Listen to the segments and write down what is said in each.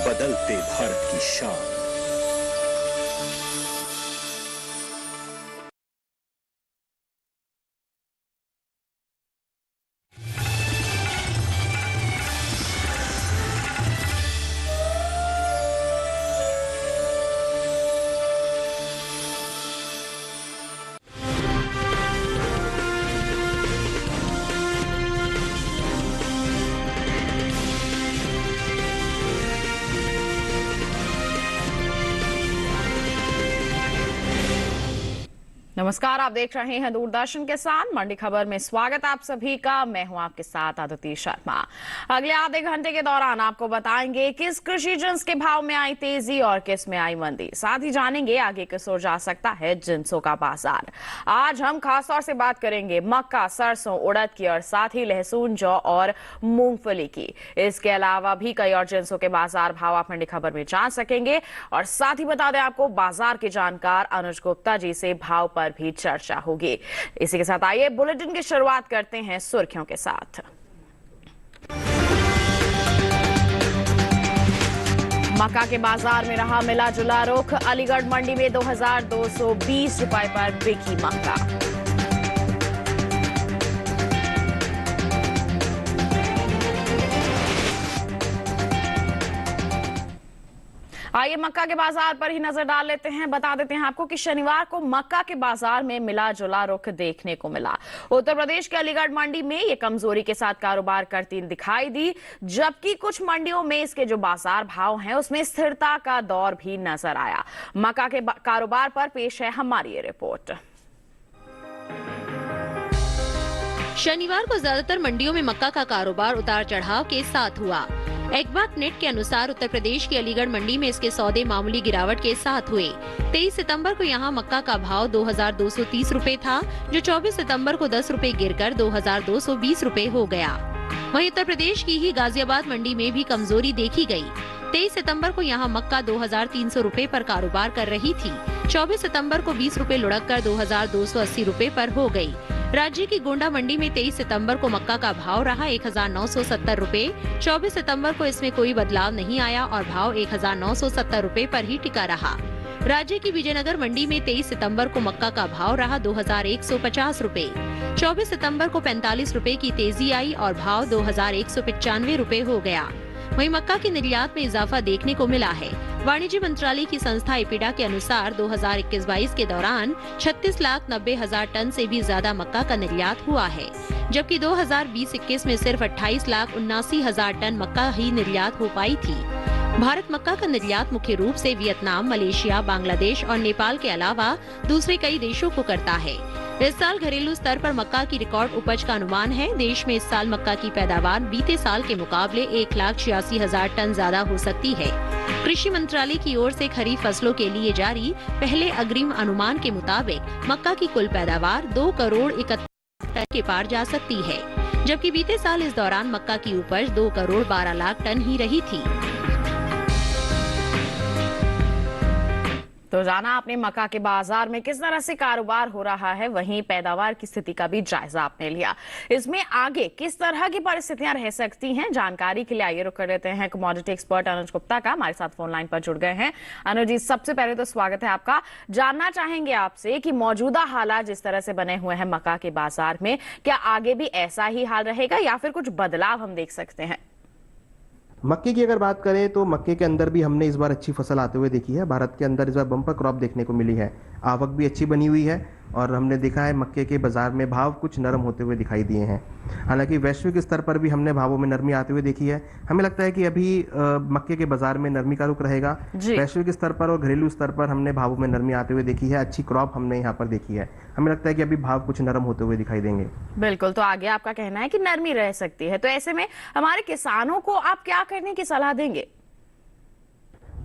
बदलते भारत की शान। नमस्कार, आप देख रहे हैं दूरदर्शन के साथ मंडी खबर में स्वागत आप सभी का। मैं हूं आपके साथ आदित्य शर्मा। अगले आधे घंटे के दौरान आपको बताएंगे किस कृषि जिन्स के भाव में आई तेजी और किस में आई मंदी। साथ ही जानेंगे आगे किस ओर जा सकता है जिन्सों का बाजार। आज हम खासतौर से बात करेंगे मक्का, सरसों, उड़द की और साथ ही लहसुन, जौ और मूंगफली की। इसके अलावा भी कई और जिन्सों के बाजार भाव आप मंडी खबर में जान सकेंगे। और साथ ही बता दें आपको बाजार के जानकार अनुज गुप्ता जी से भाव पर भी चर्चा होगी। इसी के साथ आइए बुलेटिन की शुरुआत करते हैं सुर्खियों के साथ। मक्का के बाजार में रहा मिला जुला रुख। अलीगढ़ मंडी में 2220 रुपए पर बिकी मक्का। आइए मक्का के बाजार पर ही नजर डाल लेते हैं। बता देते हैं आपको कि शनिवार को मक्का के बाजार में मिला जुला रुख देखने को मिला। उत्तर प्रदेश के अलीगढ़ मंडी में ये कमजोरी के साथ कारोबार करती दिखाई दी, जबकि कुछ मंडियों में इसके जो बाजार भाव हैं उसमें स्थिरता का दौर भी नजर आया। मक्का के कारोबार पर पेश है हमारी ये रिपोर्ट। शनिवार को ज्यादातर मंडियों में मक्का का कारोबार उतार चढ़ाव के साथ हुआ। एग्बाक नेट के अनुसार उत्तर प्रदेश की अलीगढ़ मंडी में इसके सौदे मामूली गिरावट के साथ हुए। 23 सितंबर को यहां मक्का का भाव 2230 रुपए था, जो 24 सितंबर को 10 रुपए गिरकर 2220 रुपए हो गया। वहीं उत्तर प्रदेश की ही गाजियाबाद मंडी में भी कमजोरी देखी गई। 23 सितंबर को यहां मक्का 2300 रुपए पर कारोबार कर रही थी। 24 सितंबर को 20 रुपए लुढ़क कर 2280 रुपए पर हो गई। राज्य की गोंडा मंडी में 23 सितंबर को मक्का का भाव रहा 1970 रुपए। 24 सितंबर को इसमें कोई बदलाव नहीं आया और भाव 1970 रुपए पर ही टिका रहा। राज्य की विजयनगर मंडी में 23 सितंबर को मक्का का भाव रहा 2150 रुपए। 24 सितंबर को 45 रुपए की तेजी आई और भाव 2195 रुपए हो गया। वहीं मक्का के निर्यात में इजाफा देखने को मिला है। वाणिज्य मंत्रालय की संस्था इपिडा के अनुसार 2021-22 के दौरान 36,90,000 टन से भी ज्यादा मक्का का निर्यात हुआ है, जबकि 2020-21 में सिर्फ 28,79,000 टन मक्का ही निर्यात हो पाई थी। भारत मक्का का निर्यात मुख्य रूप से वियतनाम, मलेशिया, बांग्लादेश और नेपाल के अलावा दूसरे कई देशों को करता है। इस साल घरेलू स्तर पर मक्का की रिकॉर्ड उपज का अनुमान है। देश में इस साल मक्का की पैदावार बीते साल के मुकाबले 1,86,000 टन ज्यादा हो सकती है। कृषि मंत्रालय की ओर से खरीफ फसलों के लिए जारी पहले अग्रिम अनुमान के मुताबिक मक्का की कुल पैदावार 2 करोड़ 31 टन के पार जा सकती है, जबकि बीते साल इस दौरान मक्का की उपज 2 करोड़ 12 लाख टन ही रही थी। तो जाना आपने मक्का के बाजार में किस तरह से कारोबार हो रहा है, वहीं पैदावार की स्थिति का भी जायजा आपने लिया। इसमें आगे किस तरह की परिस्थितियां रह सकती हैं, जानकारी के लिए आइए रुक कर लेते हैं कमोडिटी एक्सपर्ट अनुज गुप्ता का। हमारे साथ फोन लाइन पर जुड़ गए हैं। अनुज जी, सबसे पहले तो स्वागत है आपका। जानना चाहेंगे आपसे कि मौजूदा हालात जिस तरह से बने हुए हैं मक्का के बाजार में, क्या आगे भी ऐसा ही हाल रहेगा या फिर कुछ बदलाव हम देख सकते हैं? मक्के की अगर बात करें तो मक्के के अंदर भी हमने इस बार अच्छी फसल आते हुए देखी है। भारत के अंदर इस बार बम्पर क्रॉप देखने को मिली है। आवक भी अच्छी बनी हुई है और हमने देखा है मक्के के बाजार में भाव कुछ नरम होते हुए दिखाई दिए हैं। हालांकि वैश्विक स्तर पर भी हमने भावों में नरमी आते हुए देखी है। हमें लगता है कि अभी मक्के के बाजार में नरमी का रुख रहेगा। वैश्विक स्तर पर और घरेलू स्तर पर हमने भावों में नरमी आते हुए देखी है। अच्छी क्रॉप हमने यहाँ पर देखी है। हमें लगता है कि अभी भाव कुछ नरम होते हुए दिखाई देंगे। बिल्कुल, तो आगे आपका कहना है कि नरमी रह सकती है, तो ऐसे में हमारे किसानों को आप क्या करने की सलाह देंगे?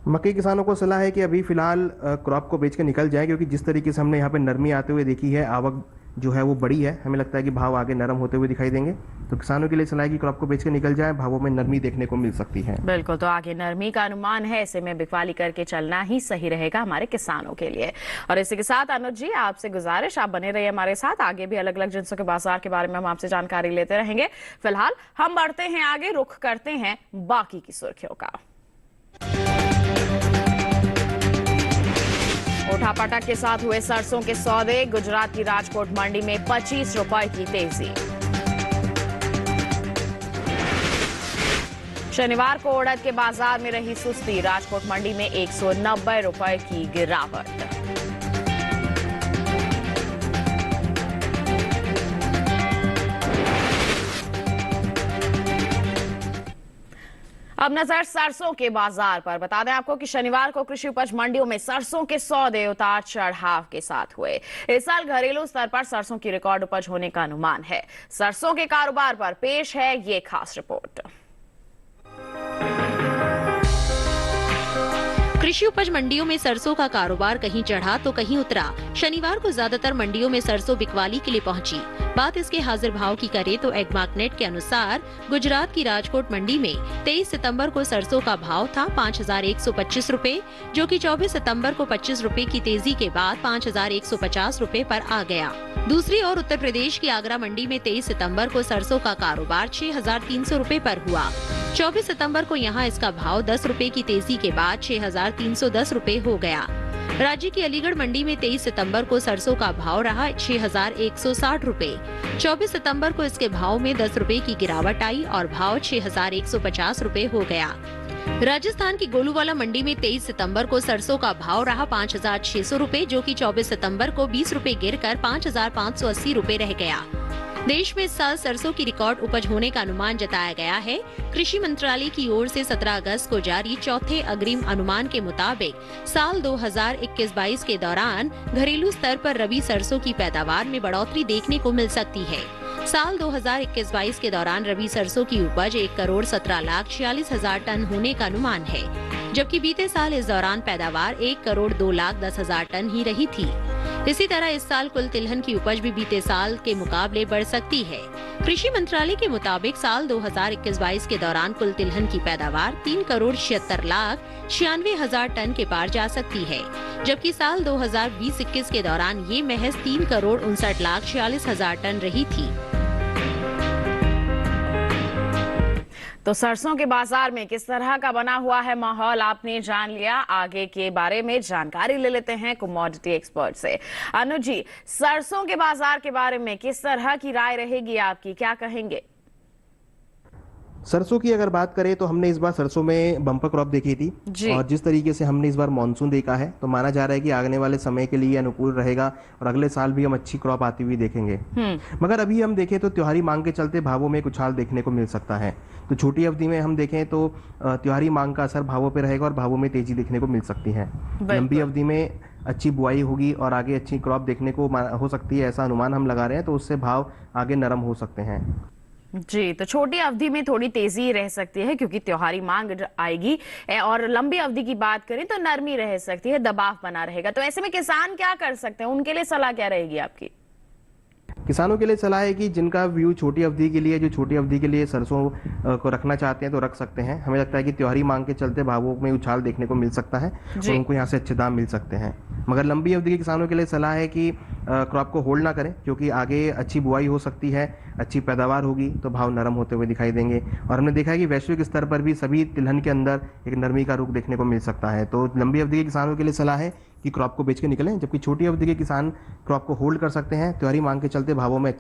मक्के किसानों को सलाह है कि अभी फिलहाल क्रॉप को बेच के निकल जाए, क्योंकि जिस तरीके से हमने यहाँ पे नरमी आते हुए देखी है, आवक जो है वो बड़ी है। हमें लगता है कि भाव आगे नरम होते हुए दिखाई देंगे। तो किसानों के लिए सलाह है कि क्रॉप को बेच के निकल जाए, भावों में नरमी देखने को मिल सकती है। बिल्कुल, तो आगे नरमी का अनुमान है, ऐसे में बिकवाली करके चलना ही सही रहेगा हमारे किसानों के लिए। और इसी के साथ अनुज जी, आपसे गुजारिश, आप बने रहिए हमारे साथ। आगे भी अलग अलग जिन्सों के बाजार के बारे में हम आपसे जानकारी लेते रहेंगे। फिलहाल हम बढ़ते हैं आगे, रुख करते हैं बाकी की सुर्खियों का। उठापटक के साथ हुए सरसों के सौदे। गुजरात की राजकोट मंडी में 25 रुपए की तेजी। शनिवार को उड़द के बाजार में रही सुस्ती। राजकोट मंडी में 190 रुपए की गिरावट। अब नजर सरसों के बाजार पर। बता दें आपको कि शनिवार को कृषि उपज मंडियों में सरसों के सौदे उतार चढ़ाव के साथ हुए। इस साल घरेलू स्तर पर सरसों की रिकॉर्ड उपज होने का अनुमान है। सरसों के कारोबार पर पेश है ये खास रिपोर्ट। कृषि उपज मंडियों में सरसों का कारोबार कहीं चढ़ा तो कहीं उतरा। शनिवार को ज्यादातर मंडियों में सरसों बिकवाली के लिए पहुंची। बात इसके हाजिर भाव की करें तो एग्मार्क नेट के अनुसार गुजरात की राजकोट मंडी में 23 सितंबर को सरसों का भाव था 5,125 रुपए, जो कि 24 सितंबर को 25 रुपए की तेजी के बाद 5,150 रुपए पर आ गया। दूसरी ओर उत्तर प्रदेश की आगरा मंडी में 23 सितंबर को सरसों का कारोबार 6,300 रुपए पर हुआ। 24 सितंबर को यहां इसका भाव 10 रुपए की तेजी के बाद 6,310 रुपए हो गया। राज्य की अलीगढ़ मंडी में 23 सितंबर को सरसों का भाव रहा 6,160 रुपए। 24 सितंबर को इसके भाव में 10 रुपए की गिरावट आई और भाव 6,150 रुपए हो गया। राजस्थान की गोलूवाला मंडी में 23 सितंबर को सरसों का भाव रहा 5,600 रुपए, जो कि 24 सितंबर को 20 रुपए गिरकर 5,580 रुपए रह गया। देश में इस साल सरसों की रिकॉर्ड उपज होने का अनुमान जताया गया है। कृषि मंत्रालय की ओर से 17 अगस्त को जारी चौथे अग्रिम अनुमान के मुताबिक साल 2021-22 के दौरान घरेलू स्तर पर रबी सरसों की पैदावार में बढ़ोतरी देखने को मिल सकती है। साल 2021-22 के दौरान रबी सरसों की उपज 1,17,46,000 टन होने का अनुमान है, जबकि बीते साल इस दौरान पैदावार 1,02,10,000 टन ही रही थी। इसी तरह इस साल कुल तिलहन की उपज भी बीते साल के मुकाबले बढ़ सकती है। कृषि मंत्रालय के मुताबिक साल 2021-22 के दौरान कुल तिलहन की पैदावार 3,76,96,000 टन के पार जा सकती है, जबकि साल 2020-21 के दौरान ये महज 3,59,46,000 टन रही थी। तो सरसों के बाजार में किस तरह का बना हुआ है माहौल आपने जान लिया। आगे के बारे में जानकारी ले लेते हैं कमोडिटी एक्सपर्ट से। अनुज जी, सरसों के बाजार के बारे में किस तरह की राय रहेगी आपकी, क्या कहेंगे? सरसों की अगर बात करें तो हमने इस बार सरसों में बम्पर क्रॉप देखी थी और जिस तरीके से हमने इस बार मानसून देखा है तो माना जा रहा है कि आने वाले समय के लिए अनुकूल रहेगा और अगले साल भी हम अच्छी क्रॉप आती हुई देखेंगे। मगर अभी हम देखें तो त्योहारी मांग के चलते भावों में कुछ हाल देखने को मिल सकता है। तो छोटी अवधि में हम देखें तो त्योहारी मांग का असर भावों पर रहेगा और भावों में तेजी देखने को मिल सकती है। लंबी अवधि में अच्छी बुआई होगी और आगे अच्छी क्रॉप देखने को हो सकती है, ऐसा अनुमान हम लगा रहे हैं। तो उससे भाव आगे नरम हो सकते हैं। जी, तो छोटी अवधि में थोड़ी तेजी रह सकती है क्योंकि त्योहारी मांग आएगी, और लंबी अवधि की बात करें तो नरमी रह सकती है, दबाव बना रहेगा। तो ऐसे में किसान क्या कर सकते हैं, उनके लिए सलाह क्या रहेगी आपकी? किसानों के लिए सलाह है कि जिनका व्यू छोटी अवधि के लिए, जो छोटी अवधि के लिए सरसों को रखना चाहते हैं तो रख सकते हैं। हमें लगता है कि त्योहारी मांग के चलते भावों में उछाल देखने को मिल सकता है और उनको यहाँ से अच्छे दाम मिल सकते हैं। मगर लंबी अवधि के किसानों के लिए सलाह है कि क्रॉप को होल्ड ना करें, क्योंकि आगे अच्छी बुआई हो सकती है, अच्छी पैदावार होगी तो भाव नरम होते हुए दिखाई देंगे। और हमने देखा है कि वैश्विक स्तर पर भी सभी तिलहन के अंदर एक नरमी का रुख देखने को मिल सकता है। तो लंबी अवधि के किसानों के लिए सलाह है कि क्रॉप को बेच के निकलें, जबकि छोटी अवधि के किसान क्रॉप को होल्ड कर सकते हैं। त्योहारी मांग के चलते भावों में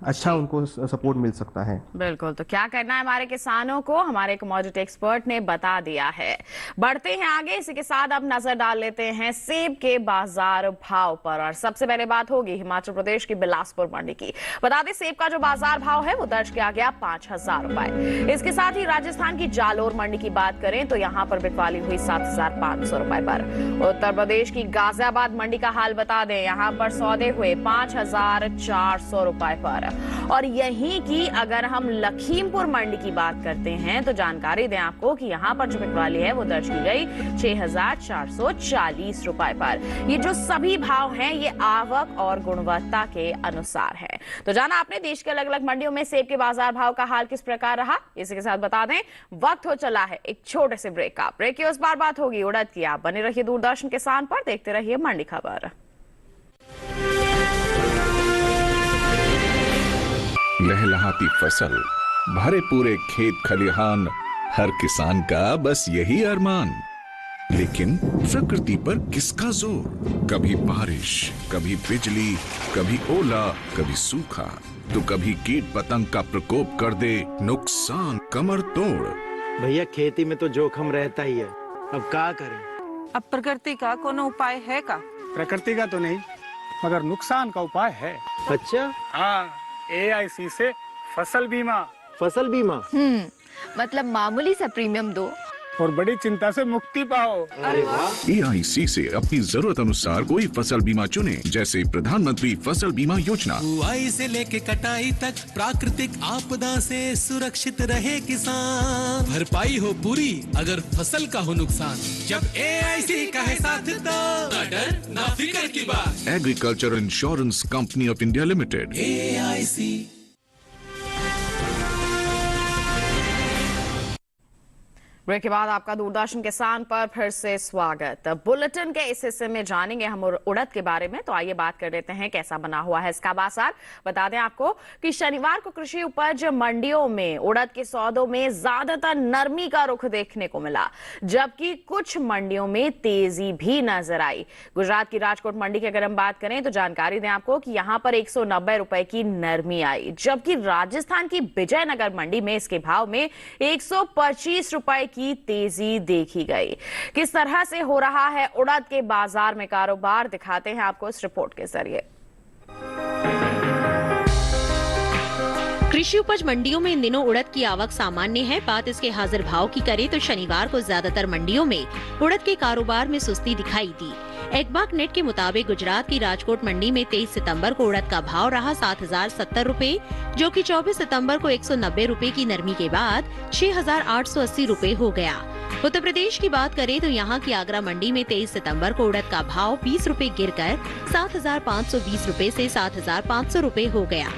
अच्छा उनको सपोर्ट मिल सकता है। बिल्कुल, तो क्या करना है हमारे किसानों को, हमारे कमोडिटी एक्सपर्ट ने बता दिया है। बढ़ते हैं आगे, इसी के साथ अब नजर डाल लेते हैं सेब के बाजार भाव पर। और सबसे पहले बात होगी हिमाचल प्रदेश की बिलासपुर मंडी की। बता दें सेब का जो बाजार भाव है वो दर्ज किया गया 5,000 रुपए। इसके साथ ही राजस्थान की जालोर मंडी की बात करें तो यहाँ पर बिकवाली हुई 7,500 रुपए पर। उत्तर प्रदेश की गाजियाबाद मंडी का हाल बता दें, यहाँ पर सौदे हुए 5,400 रुपए पर। और यहीं की अगर हम लखीमपुर मंडी की बात करते हैं तो जानकारी दें आपको कि यहाँ पर जो बिकवाली है वो दर्ज की गई 6,440 रुपए पर। ये जो सभी भाव हैं ये आवक और गुणवत्ता के अनुसार है। तो जाना आपने देश के अलग अलग मंडियों में सेब के बाजार भाव का हाल किस प्रकार रहा। इसी के साथ बता दें वक्त हो चला है एक छोटे से ब्रेक का। ब्रेक की उस बार बात होगी उड़द की। आप बने रहिए दूरदर्शन किसान पर, देखते रहिए मंडी खबर। लहलहाती फसल, भरे पूरे खेत खलिहान, हर किसान का बस यही अरमान। लेकिन प्रकृति पर किसका जोर? कभी बारिश, कभी बिजली, कभी ओला, कभी सूखा, तो कभी कीट पतंग का प्रकोप कर दे नुकसान कमर तोड़। भैया खेती में तो जोखम रहता ही है, अब क्या करें? अब प्रकृति का कोनो उपाय है का? प्रकृति का तो नहीं, मगर नुकसान का उपाय है। अच्छा, हाँ, AIC से फसल बीमा। फसल बीमा? मतलब मामूली सा प्रीमियम दो और बड़ी चिंता से मुक्ति पाओ। अरे वाह! AIC से अपनी जरूरत अनुसार कोई फसल बीमा चुने, जैसे प्रधानमंत्री फसल बीमा योजना। बुआई से लेके कटाई तक प्राकृतिक आपदा से सुरक्षित रहे किसान। भरपाई हो पूरी अगर फसल का हो नुकसान, जब AIC का है साथ तो ना डर ना फिक्र की बात। Agriculture Insurance Company of India Limited. AIC। Break के बाद आपका दूरदर्शन किसान पर फिर से स्वागत। बुलेटिन के इस हिस्से में जानेंगे हम उड़द के बारे में, तो आइए बात कर लेते हैं कैसा बना हुआ है इसका बाजार। बता दें आपको कि शनिवार को कृषि उपज मंडियों में उड़द के सौदों में ज्यादातर नरमी का रुख देखने को मिला, जबकि कुछ मंडियों में तेजी भी नजर आई। गुजरात की राजकोट मंडी की अगर हम बात करें तो जानकारी दें आपको कि यहां पर 190 रुपए की नरमी आई, जबकि राजस्थान की विजयनगर मंडी में इसके भाव में 125 रुपए की तेजी देखी गई। किस तरह से हो रहा है उड़द के बाजार में कारोबार, दिखाते हैं आपको इस रिपोर्ट के जरिए। कृषि उपज मंडियों में इन दिनों उड़द की आवक सामान्य है। बात इसके हाजिर भाव की करें तो शनिवार को ज्यादातर मंडियों में उड़द के कारोबार में सुस्ती दिखाई दी। एग्बाक नेट के मुताबिक गुजरात की राजकोट मंडी में 23 सितंबर को उड़द का भाव रहा 7,070 रुपए, जो कि 24 सितंबर को 190 रुपए की नरमी के बाद 6,880 रुपए हो गया। उत्तर प्रदेश की बात करें तो यहाँ की आगरा मंडी में 23 सितंबर को उड़द का भाव 20 रुपए गिरकर 7,520 रुपए से 7,500 रुपए हो गया।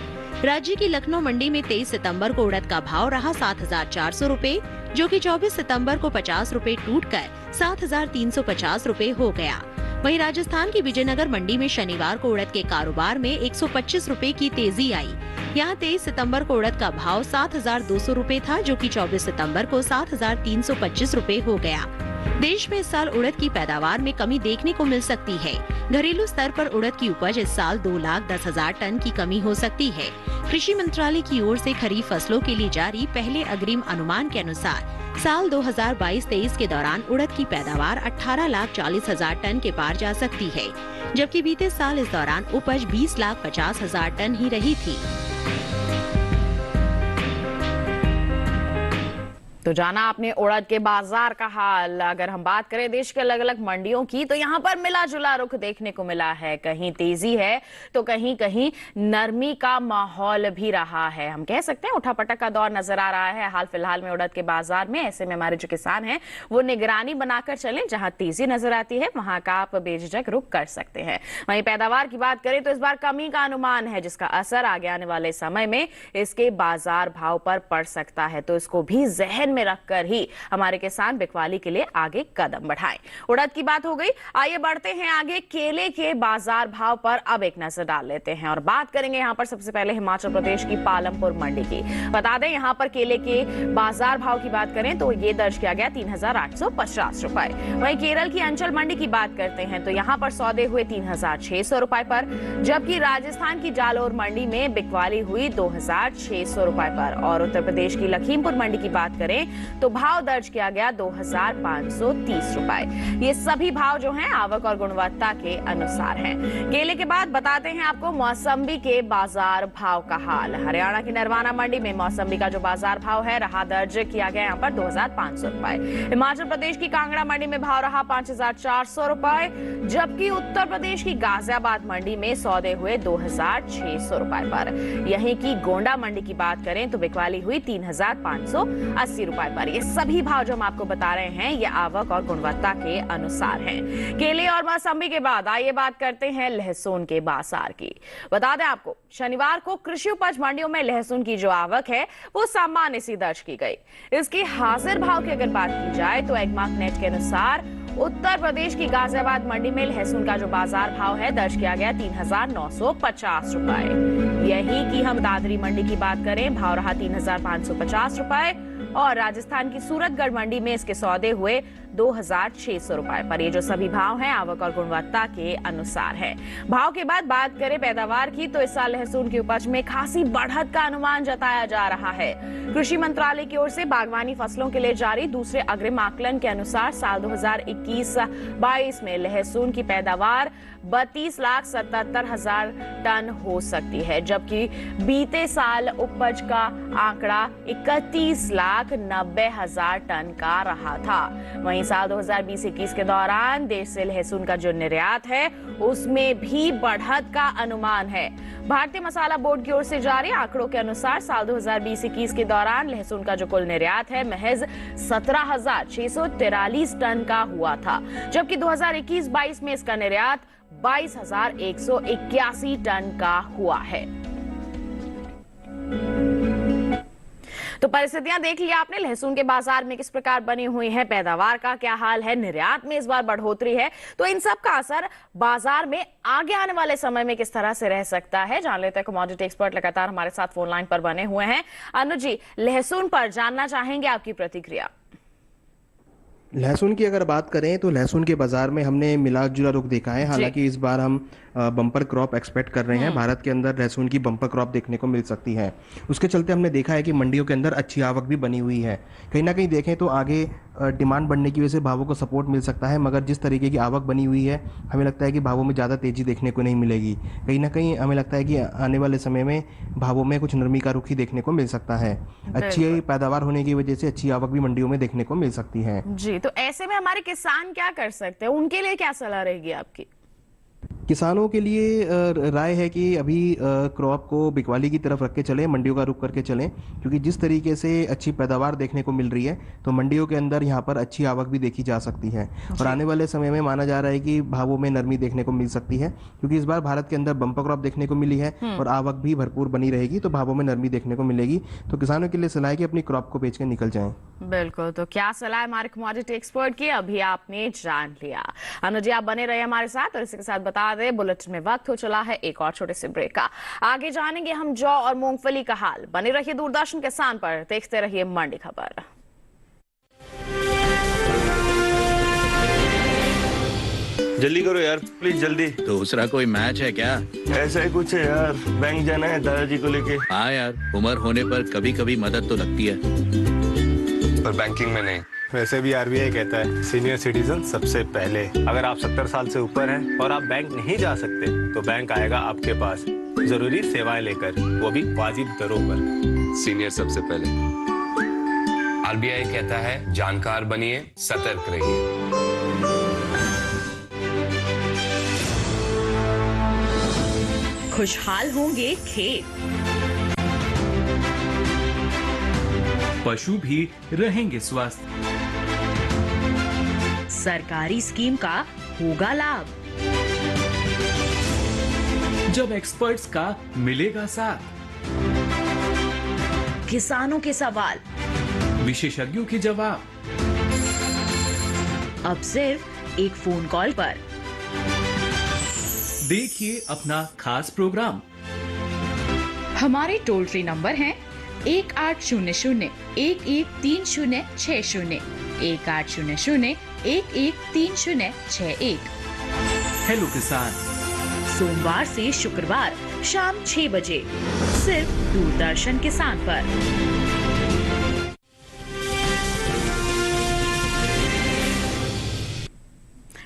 राज्य की लखनऊ मंडी में 23 सितंबर को उड़द का भाव रहा 7,400 रुपए, जो कि 24 सितंबर को 50 रुपए टूटकर 7,350 रुपए हो गया। वहीं राजस्थान की विजयनगर मंडी में शनिवार को उड़द के कारोबार में 125 रुपए की तेजी आई। यहाँ 23 सितंबर को उड़द का भाव 7,200 रुपए था, जो कि 24 सितंबर को 7,325 रुपए हो गया। देश में इस साल उड़द की पैदावार में कमी देखने को मिल सकती है। घरेलू स्तर पर उड़द की उपज इस साल 2,10,000 टन की कमी हो सकती है। कृषि मंत्रालय की ओर से खरीफ फसलों के लिए जारी पहले अग्रिम अनुमान के अनुसार साल 2022-23 के दौरान उड़द की पैदावार 18,40,000 टन के पार जा सकती है, जबकि बीते साल इस दौरान उपज 20,50,000 टन ही रही थी। तो जाना आपने उड़द के बाजार का हाल। अगर हम बात करें देश के अलग अलग मंडियों की, तो यहाँ पर मिला जुला रुख देखने को मिला है। कहीं तेजी है तो कहीं कहीं नरमी का माहौल भी रहा है। हम कह सकते हैं उठापटक का दौर नजर आ रहा है हाल फिलहाल में उड़द के बाजार में। ऐसे में हमारे जो किसान हैं वो निगरानी बनाकर चलें, जहां तेजी नजर आती है वहां का आप बेझिझक रुख कर सकते हैं। वहीं पैदावार की बात करें तो इस बार कमी का अनुमान है, जिसका असर आगे आने वाले समय में इसके बाजार भाव पर पड़ सकता है। तो इसको भी जहन में रखकर ही हमारे किसान बिकवाली के लिए आगे कदम बढ़ाएं। उड़द की बात हो गई, आइए बढ़ते हैं आगे। केले के बाजार भाव पर अब एक नजर डाल लेते हैं और बात करेंगे यहाँ पर सबसे पहले हिमाचल प्रदेश की पालमपुर मंडी की। बता दें यहाँ पर केले के बाजार भाव की बात करें तो ये दर्ज किया गया 3,850 रुपए। वहीं केरल की अंचल मंडी की बात करते हैं तो यहाँ पर सौदे हुए 3,600 रुपए पर, जबकि राजस्थान की जालोर मंडी में बिकवाली हुई 2,600 रुपए पर। और उत्तर प्रदेश की लखीमपुर मंडी की बात करें तो भाव दर्ज किया गया 2,530 रुपए। ये सभी भाव जो हैं आवक और गुणवत्ता के अनुसार हैं। केले के बाद बताते हैं आपको मौसम्बी के बाजार भाव का हाल। हरियाणा की नरवाना मंडी में मौसम्बी का जो बाजार भाव है रहा दर्ज किया गया यहाँ पर 2,500 रुपए। हिमाचल प्रदेश की कांगड़ा मंडी में भाव रहा 5,400 रुपए, जबकि उत्तर प्रदेश की गाजियाबाद मंडी में सौदे हुए 2,600 रुपए पर। यहीं की गोंडा मंडी की बात करें तो बिकवाली हुई 3,580 रुपए पर। ये सभी भाव जो हम आपको बता रहे हैं ये आवक और गुणवत्ता के अनुसार हैं। केले और मौसम्बी के बाद आइए बात करते हैं लहसुन के बाजार की। बता दें आपको शनिवार को कृषि उपज मंडियों में लहसुन की जो आवक है वो सामान्य सी दर्ज की गई। इसके हाजिर भाव की अगर बात की जाए तो एग्मार्क नेट के अनुसार उत्तर प्रदेश की गाजियाबाद मंडी में लहसुन का जो बाजार भाव है दर्ज किया गया 3,950 रुपए। यही की हम दादरी मंडी की बात करें, भाव रहा 3,550 रुपए। और राजस्थान की सूरतगढ़ मंडी में इसके सौदे हुए 2600 रुपए पर। ये जो सभी भाव हैं आवक और गुणवत्ता के अनुसार है। भाव के बाद बात करें पैदावार की, तो इस साल लहसुन की उपज में खासी बढ़त का अनुमान जताया जा रहा है। कृषि मंत्रालय की ओर से बागवानी फसलों के लिए जारी दूसरे अग्रिम आकलन के अनुसार साल 2021-22 में लहसुन की पैदावार 32,77,000 टन हो सकती है, जबकि बीते साल उपज का आंकड़ा 31,90,000 टन का रहा था। वहीं साल 2020-21 के दौरान देश से लहसुन का जो निर्यात है उसमें भी बढ़त का अनुमान है। भारतीय मसाला बोर्ड की ओर से जारी आंकड़ों के अनुसार साल 2020-21 के दौरान लहसुन का जो कुल निर्यात है महज 17,643 टन का हुआ था, जबकि 2021-22 में इसका निर्यात 22,181 टन का हुआ है। तो परिस्थितियां देख लिया आपने, लहसुन के बाजार में किस प्रकार बनी हुई है, पैदावार का क्या हाल है, निर्यात में इस बार बढ़ोतरी है, तो इन सब का असर बाजार में आगे आने वाले समय में किस तरह से रह सकता है, जान लेते हैं। कमोडिटी एक्सपर्ट लगातार हमारे साथ फोन लाइन पर बने हुए हैं। अनुज जी, लहसुन पर जानना चाहेंगे आपकी प्रतिक्रिया। लहसुन की अगर बात करें तो लहसुन के बाजार में हमने मिला जुला रुख देखा है। हालांकि इस बार हम बम्पर क्रॉप एक्सपेक्ट कर रहे हैं। भारत के अंदर लहसुन की बम्पर क्रॉप देखने को मिल सकती है। उसके चलते हमने देखा है कि मंडियों के अंदर अच्छी आवक भी बनी हुई है। कहीं ना कहीं देखें तो आगे डिमांड बढ़ने की वजह से भावों को सपोर्ट मिल सकता है, मगर जिस तरीके की आवक बनी हुई है हमें लगता है कि भावों में ज़्यादा तेज़ी देखने को नहीं मिलेगी। कहीं ना कहीं हमें लगता है कि आने वाले समय में भावों में कुछ नरमी का रुख ही देखने को मिल सकता है। अच्छी पैदावार होने की वजह से अच्छी आवक भी मंडियों में देखने को मिल सकती है। जी, तो ऐसे में हमारे किसान क्या कर सकते हैं, उनके लिए क्या सलाह रहेगी आपकी? किसानों के लिए राय है कि अभी क्रॉप को बिकवाली की तरफ रख के चलें, मंडियों का रुख करके चलें, क्योंकि जिस तरीके से अच्छी पैदावार देखने को मिल रही है तो मंडियों के अंदर यहाँ पर अच्छी आवक भी देखी जा सकती है। और आने वाले समय में माना जा रहा है कि भावों में नरमी देखने को मिल सकती है, क्योंकि इस बार भारत के अंदर बम्पर क्रॉप देखने को मिली है और आवक भी भरपूर बनी रहेगी, तो भावों में नरमी देखने को मिलेगी। तो किसानों के लिए सलाह है कि अपनी क्रॉप को बेच के निकल जाएं। बिल्कुल, तो क्या सलाह है हमारे कमोडिटी एक्सपर्ट की, अभी आपने जान लिया। अनुज जी, आप बने रहे हमारे साथ और इसी के साथ बता दें बुलेटिन में वक्त हो चला है एक और छोटे से ब्रेक का। आगे जानेंगे हम जौ और मूंगफली का हाल। बने रहिए दूरदर्शन किसान पर, देखते रहिए मंडी खबर। जल्दी करो यार, प्लीज जल्दी। दूसरा कोई मैच है क्या? ऐसा ही कुछ है यार, बैंक जाना है दादाजी को लेके। हाँ यार, उम्र होने पर कभी कभी मदद तो लगती है, पर बैंकिंग में नहीं। वैसे भी आरबीआई कहता है सीनियर सिटीजन सबसे पहले। अगर आप 70 साल से ऊपर हैं और आप बैंक नहीं जा सकते तो बैंक आएगा आपके पास जरूरी सेवाएं लेकर, वो भी वाजिब दरों पर। सीनियर सबसे पहले। आरबीआई कहता है जानकार बनिए, सतर्क रहिए। खुशहाल होंगे खेत, पशु भी रहेंगे स्वस्थ, सरकारी स्कीम का होगा लाभ, जब एक्सपर्ट्स का मिलेगा साथ, किसानों के सवाल, विशेषज्ञों के जवाब, अब सिर्फ एक फोन कॉल पर। देखिए अपना खास प्रोग्राम। हमारे टोल फ्री नंबर हैं 1800-113060, 1800-113061। हेलो किसान, सोमवार से शुक्रवार शाम 6 बजे सिर्फ दूरदर्शन किसान पर।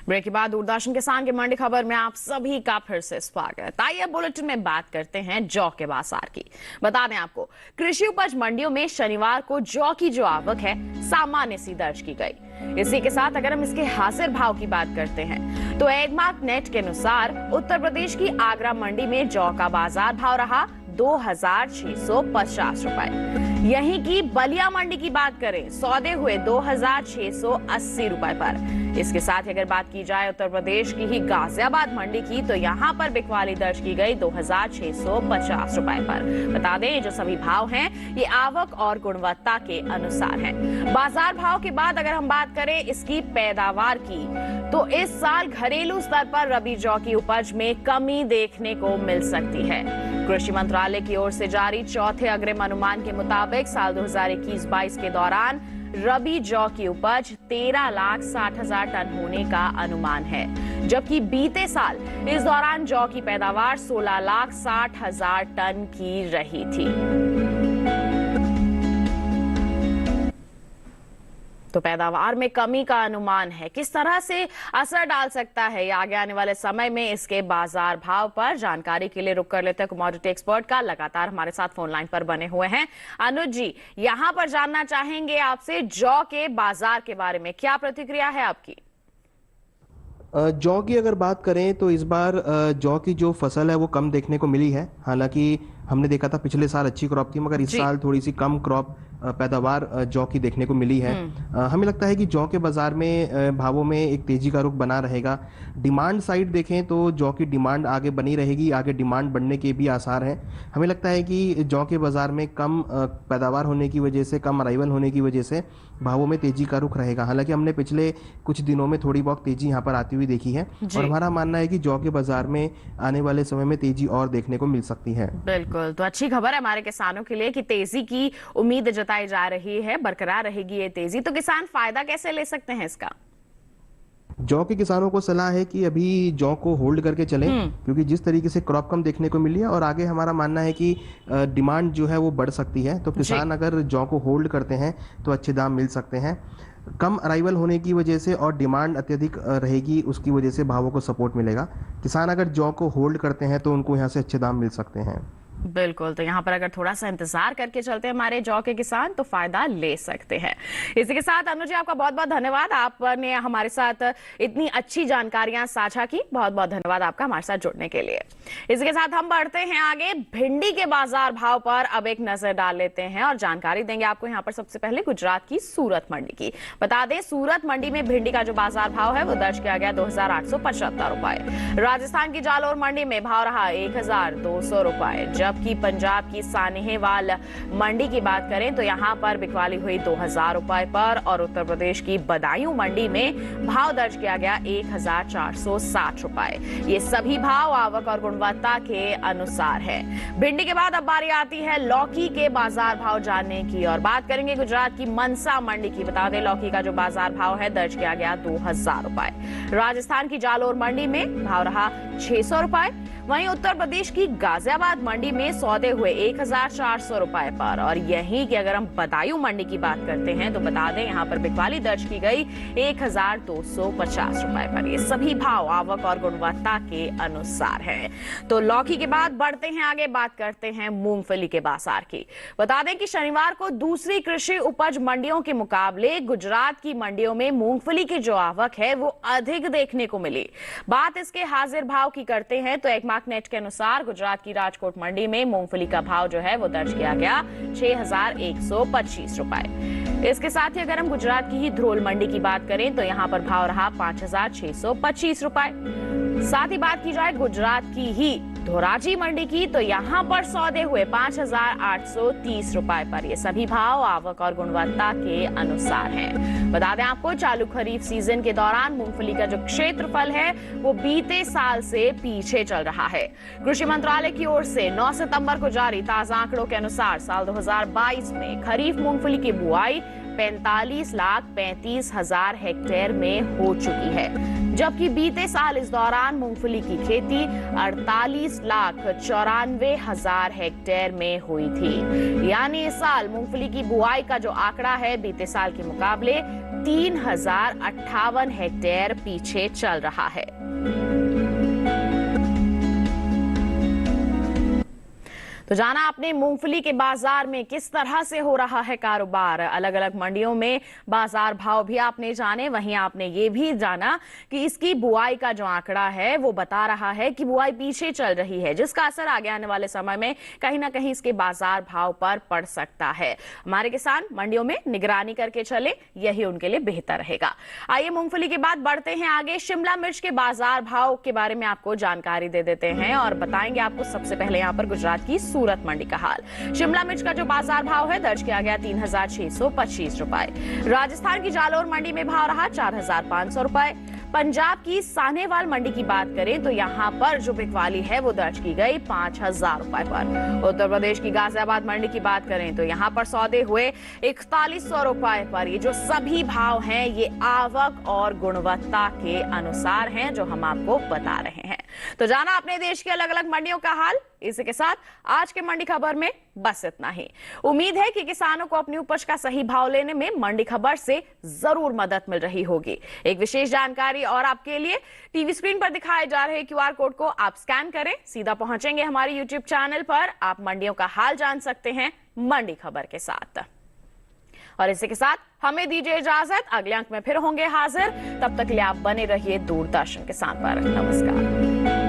ब्रेक के बाद दूरदर्शन किसान के मंडी खबर में आप सभी का फिर से स्वागत। आइए बुलेटिन में बात करते हैं जौ के बाजार की। बता दें आपको, कृषि उपज मंडियों में शनिवार को जौ की जो आवक है सामान्य सी दर्ज की गई। इसी के साथ अगर हम इसके हाजिर भाव की बात करते हैं तो एगमार्क नेट के अनुसार उत्तर प्रदेश की आगरा मंडी में जौ का बाजार भाव रहा 2,650 रुपए। यहीं की बलिया मंडी की बात करें, सौदे हुए 2,680 रुपए पर। इसके साथ ही अगर बात की जाए उत्तर प्रदेश की ही गाजियाबाद मंडी की, तो यहाँ पर बिकवाली दर्ज की गई 2,650 रुपए पर। बता दें, जो सभी भाव हैं ये आवक और गुणवत्ता के अनुसार हैं। बाजार भाव के बाद अगर हम बात करें इसकी पैदावार की, तो इस साल घरेलू स्तर पर रबी जौ की उपज में कमी देखने को मिल सकती है। कृषि मंत्रालय की ओर से जारी चौथे अग्रिम अनुमान के मुताबिक साल 2021-22 के दौरान रबी जौ की उपज 13,60,000 टन होने का अनुमान है, जबकि बीते साल इस दौरान जौ की पैदावार 16,60,000 टन की रही थी। तो पैदावार में कमी का अनुमान है, किस तरह से असर डाल सकता है ये आगे आने वाले समय में इसके बाजार भाव पर। जानकारी के लिए रुक कर लेते हैं कमोडिटी एक्सपर्ट का, लगातार हमारे साथ फोन लाइन पर बने हुए हैं। अनुज जी, यहां पर जानना चाहेंगे आपसे जौ के बाजार के बारे में, क्या प्रतिक्रिया है आपकी? जौ की अगर बात करें तो इस बार जौ की जो फसल है वो कम देखने को मिली है। हालांकि हमने देखा था पिछले साल अच्छी क्रॉप थी, मगर इस साल थोड़ी सी कम क्रॉप पैदावार जौ की देखने को मिली है। हमें लगता है कि जौ के बाजार में भावों में एक तेजी का रुख बना रहेगा। डिमांड साइड देखें तो जौ की डिमांड आगे बनी रहेगी, आगे डिमांड बढ़ने के भी आसार हैं। हमें लगता है कि जौ के बाजार में कम पैदावार होने की वजह से, कम अराइवल होने की वजह से भावों में तेजी का रुख रहेगा। हालांकि हमने पिछले कुछ दिनों में थोड़ी बहुत तेजी यहाँ पर आती हुई देखी है और हमारा मानना है कि जौ के बाजार में आने वाले समय में तेजी और देखने को मिल सकती है। बिल्कुल, तो अच्छी खबर है हमारे किसानों के लिए कि तेजी की उम्मीद जताई जा रही है, बरकरार रहेगी ये तेजी। तो किसान फायदा कैसे ले सकते हैं इसका? जौ के किसानों को सलाह है कि अभी जौ को होल्ड करके चलें, क्योंकि जिस तरीके से क्रॉप कम देखने को मिली है और आगे हमारा मानना है कि डिमांड जो है वो बढ़ सकती है, तो किसान अगर जौ को होल्ड करते हैं तो अच्छे दाम मिल सकते हैं। कम अराइवल होने की वजह से और डिमांड अत्यधिक रहेगी, उसकी वजह से भावों को सपोर्ट मिलेगा। किसान अगर जौ को होल्ड करते हैं तो उनको यहाँ से अच्छे दाम मिल सकते हैं। बिल्कुल, तो यहाँ पर अगर थोड़ा सा इंतजार करके चलते हैं हमारे जौ के किसान तो फायदा ले सकते हैं। इसी के साथ अनुज जी, आपका बहुत बहुत धन्यवाद, आपने हमारे साथ इतनी अच्छी जानकारियां साझा की। बहुत बहुत धन्यवाद आपका हमारे साथ जुड़ने के लिए। इसी के साथ हम बढ़ते हैं आगे, भिंडी के बाजार भाव पर अब एक नजर डाल लेते हैं और जानकारी देंगे आपको यहाँ पर सबसे पहले गुजरात की सूरत मंडी की। बता दें, सूरत मंडी में भिंडी का जो बाजार भाव है वो दर्ज किया गया 2,875 रुपए। राजस्थान की जालोर मंडी में भाव रहा 1,200 रुपए, जबकि पंजाब की सानेहवाल मंडी की बात करें तो यहां पर बिकवाली हुई 2,000 रुपए पर और उत्तर प्रदेश की बदायूं मंडी में भाव दर्ज किया गया 1,460 रुपए। ये सभी भाव आवक और गुणवत्ता के अनुसार है। भिंडी के बाद अब बारी आती है लौकी के बाजार भाव जानने की और बात करेंगे गुजरात की मनसा मंडी की। बता दें, लौकी का जो बाजार भाव है दर्ज किया गया 2,000 रुपए। राजस्थान की जालोर मंडी में भाव रहा 600 रुपए। वहीं उत्तर प्रदेश की गाजियाबाद मंडी में सौदे हुए 1,400 रुपए पर और यहीं की अगर हम बदायूं मंडी की बात करते हैं तो बता दें यहां पर बिकवाली दर्ज की गई 1,250 रुपए पर। ये सभी भाव आवक और गुणवत्ता के अनुसार हैं। तो लौकी के बाद बढ़ते हैं आगे, बात करते हैं मूंगफली के बाजार की। बता दें कि शनिवार को दूसरी कृषि उपज मंडियों के मुकाबले गुजरात की मंडियों में मूंगफली की जो आवक है वो अधिक देखने को मिली। बात इसके हाजिर भाव की करते हैं तो एक नेट के अनुसार गुजरात की राजकोट मंडी में मूंगफली का भाव जो है वो दर्ज किया गया 6,125 रुपए। इसके साथ ही अगर हम गुजरात की ही ध्रोल मंडी की बात करें तो यहां पर भाव रहा 5,625 रुपए। साथ ही बात की जाए गुजरात की ही धोराजी मंडी की तो यहां पर सौदे हुए 5,830 रुपए पर। ये सभी भाव आवक और गुणवत्ता के अनुसार हैं। बता दें आपको, चालू खरीफ सीजन के दौरान मूंगफली का जो क्षेत्रफल है वो बीते साल से पीछे चल रहा है। कृषि मंत्रालय की ओर से 9 सितंबर को जारी ताजा आंकड़ों के अनुसार साल 2022 में खरीफ मूंगफली की बुआई 45,35,000 हेक्टेयर में हो चुकी है, जबकि बीते साल इस दौरान मूंगफली की खेती 48,94,000 हेक्टेयर में हुई थी। यानी इस साल मूंगफली की बुआई का जो आंकड़ा है बीते साल के मुकाबले 3,058 हेक्टेयर पीछे चल रहा है। तो जाना आपने मूंगफली के बाजार में किस तरह से हो रहा है कारोबार, अलग अलग मंडियों में बाजार भाव भी आपने जाने, वहीं आपने ये भी जाना कि इसकी बुआई का जो आंकड़ा है वो बता रहा है कि बुआई पीछे चल रही है, जिसका असर आगे आने वाले समय में कहीं ना कहीं इसके बाजार भाव पर पड़ सकता है। हमारे किसान मंडियों में निगरानी करके चले, यही उनके लिए बेहतर रहेगा। आइए मूंगफली के बाद बढ़ते हैं आगे, शिमला मिर्च के बाजार भाव के बारे में आपको जानकारी दे देते हैं और बताएंगे आपको सबसे पहले यहाँ पर गुजरात की सूरत मंडी का हाल। शिमला मिर्च का जो बाजार भाव है दर्ज किया गया 3,625 रुपए। राजस्थान की जालोर मंडी में भाव रहा 4,500 रुपए। पंजाब की सानेवाल मंडी की बात करें तो यहाँ पर जो बिकवाली है वो दर्ज की गई 5,000 रुपए पर। उत्तर प्रदेश की गाजियाबाद मंडी की बात करें तो यहाँ पर सौदे हुए 4100 रुपए पर। ये जो सभी भाव हैं ये आवक और गुणवत्ता के अनुसार हैं जो हम आपको बता रहे हैं। तो जाना अपने देश की अलग अलग मंडियों का हाल। इसी के साथ आज के मंडी खबर में बस इतना ही। उम्मीद है कि किसानों को अपनी उपज का सही भाव लेने में मंडी खबर से जरूर मदद मिल रही होगी। एक विशेष जानकारी और आपके लिए, टीवी स्क्रीन पर दिखाए जा रहे QR कोड को आप स्कैन करें, सीधा पहुंचेंगे हमारे YouTube चैनल पर। आप मंडियों का हाल जान सकते हैं मंडी खबर के साथ। और इसी के साथ हमें दीजिए इजाजत, अगले अंक में फिर होंगे हाजिर। तब तक के लिए आप बने रहिए दूरदर्शन किसान पर। नमस्कार।